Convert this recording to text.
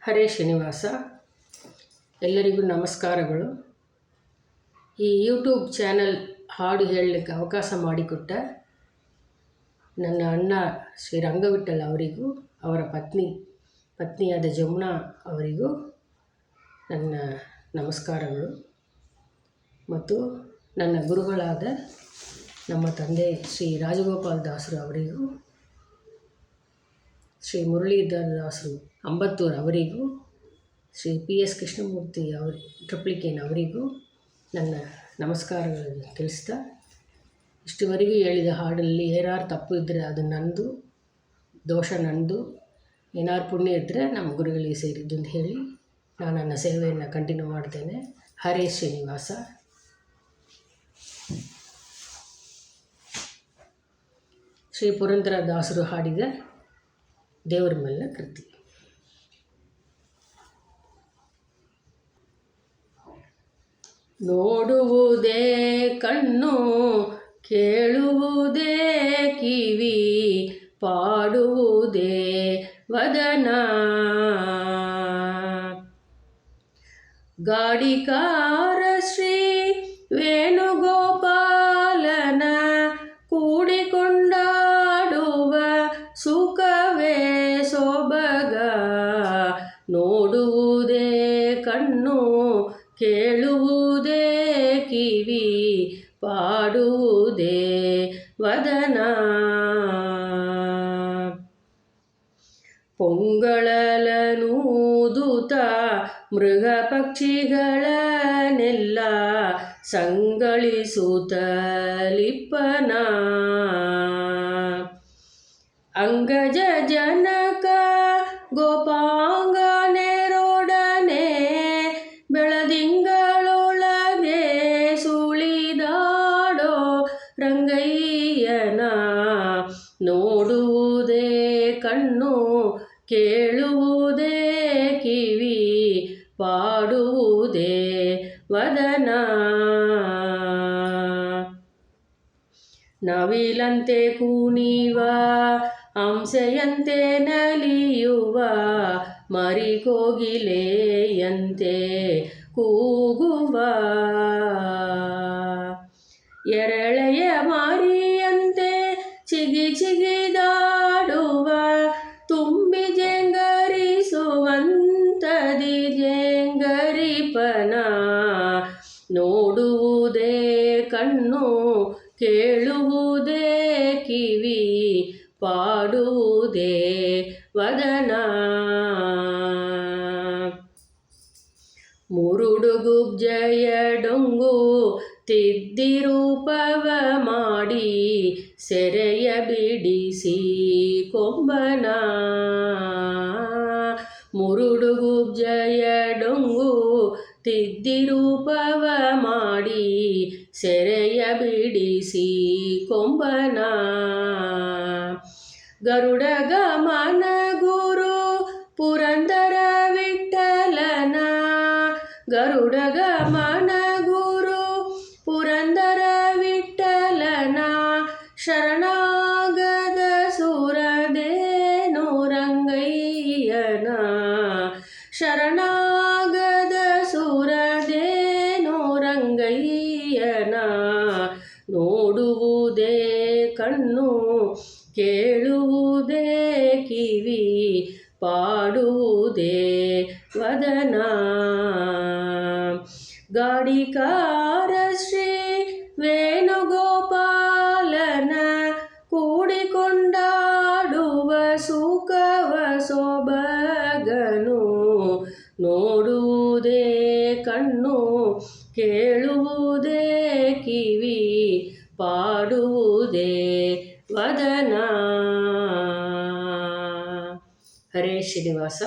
ಹರೇ ಶ್ರೀನಿವಾಸ. ಎಲ್ಲರಿಗೂ ನಮಸ್ಕಾರಗಳು. ಈ ಯೂಟ್ಯೂಬ್ ಚಾನಲ್ ಹಾಡು ಹೇಳಲಿಕ್ಕೆ ಅವಕಾಶ ಮಾಡಿಕೊಟ್ಟ ನನ್ನ ಅಣ್ಣ ಶ್ರೀ ರಂಗವಿಠಲ್ ಅವರಿಗೂ, ಅವರ ಪತ್ನಿಯಾದ ಜಮುನಾ ಅವರಿಗೂ ನನ್ನ ನಮಸ್ಕಾರಗಳು. ಮತ್ತು ನನ್ನ ಗುರುಗಳಾದ ನಮ್ಮ ತಂದೆ ಶ್ರೀ ರಾಜಗೋಪಾಲ್ ದಾಸರು ಅವರಿಗೂ, ಶ್ರೀ ಮುರಳೀಧರ ದಾಸರು ಅಂಬತ್ತೂರು ಅವರಿಗೂ, ಶ್ರೀ PS ಕೃಷ್ಣಮೂರ್ತಿ ಟ್ರಿಪ್ಲಿಕೇನ್ ಅವರಿಗೂ ನನ್ನ ನಮಸ್ಕಾರಗಳನ್ನು ತಿಳಿಸ್ತಾ, ಇಷ್ಟುವರೆಗೂ ಹೇಳಿದ ಹಾಡಲ್ಲಿ ಏನಾರು ತಪ್ಪು ಇದ್ದರೆ ಅದು ನಂದು ದೋಷ, ನಂದು ಏನಾರು ಪುಣ್ಯ ಇದ್ದರೆ ನಮ್ಮ ಗುರುಗಳಿಗೆ ಸೇರಿದ್ದು ಅಂತ ಹೇಳಿ ನಾನು ನನ್ನ ಸೇವೆಯನ್ನು ಕಂಟಿನ್ಯೂ ಮಾಡ್ತೇನೆ. ಹರೇ ಶ್ರೀನಿವಾಸ. ಶ್ರೀ ಪುರಂದರ ದಾಸರು ಹಾಡಿದ ದೇವರ ಮೇಲಿನ ಕೃತಿ. ನೋಡುವುದೇ ಕಣ್ಣು, ಕೇಳುವುದೇ ಕಿವಿ, ಪಾಡುವುದೇ ವದನ, ಗಾಡಿಕಾರ ಶ್ರೀ ವೇಣುಗೋಪಾಲನ ಕೂಡಿಕೊಂಡಾಡುವ ಸುಖವೇ ಸೊಬಗ. ನೋಡುವುದೇ ಕಣ್ಣು, ಕೇಳುವುದೇ ಕಿವಿ, ಪಾಡುವುದೇ ವದನ, ಪೊಂಗಳಲನೂದುತ ಮೃಗ ಪಕ್ಷಿಗಳನ್ನೆಲ್ಲ ಸಂಗಳಿಸುತ್ತಲಿಪ್ಪನ, ಅಂಗಜ ಜನಕ ಗೋಪಾಂಗನೆರೊಡನೆ ಬೆಳದಿಂಗಳೊಳಗೆ ಸುಳಿದಾಡೋ ರಂಗಯ್ಯನ. ನೋಡುವುದೇ ಕಣ್ಣು, ಕೇಳುವುದೇ ಕಿವಿ, ಪಾಡುವುದೇ ವದನ, ನವಿಲಂತೆ ಕುಣಿವ ಹಂಸೆಯಂತೆ ನಲಿಯುವ ಮರಿಕೋಗಿಲೆಯಂತೆ ಕೂಗುವ, ಎರಳೆಯ ಮಾರಿಯಂತೆ ಚಿಗಿ ಚಿಗಿದಾಡುವ ತುಂಬಿ ಜೇಂಗರಿಸುವಂತದಿ ಜೇಂಗರಿಪನ. ನೋಡುವುದೇ ಕಣ್ಣು, ಕೇಳುವುದೇ ಕಿವಿ, ಪಾಡುವುದೇ ವದನ, ಮುರುಡುಗುಬ್ಜಯ ಡೊಂಗು ತಿದ್ದಿರೂಪವ ಮಾಡಿ ಸೆರೆಯ ಬಿಡಿಸಿ ಕೊಂಬನ, ಮುರುಡುಗುಬ್ಜಯ ಡೊಂಗು ತಿದ್ದಿರೂಪವ ಮಾಡಿ ಸೆರೆಯ ಬಿಡಿಸಿ ಕೊಂಬನ, ಗರುಡ ಗಮನ ಗುರು ಪುರಂದರ ವಿಠಲನ, ಗರುಡ ಗಮನ ಗುರು ಪುರಂದರ ವಿಠಲನ, ಶರಣಾಗದ ಸುರದೇನು ರಂಗಯ್ಯನ, ಶರಣಾಗದ ಸುರದೇನು ರಂಗಯ್ಯನ. ನೋಡುವುದೇ ಕಣ್ಣು, ಕೇಳುವುದೇ ಕಿವಿ, ಪಾಡುವುದೇ ವದನ, ಗಾಡಿಕಾರ ಶ್ರೀ ವೇಣುಗೋಪಾಲನ ಕೂಡಿಕೊಂಡಾಡುವ ಸುಖವ ಸೊಬಗನು. ನೋಡುವುದೇ ಕಣ್ಣು, ಕೇಳುವುದೇ ಕಿವಿ, ಪಾಡುವುದೇ ವದನ. ಹರೇ ಶ್ರೀನಿವಾಸ.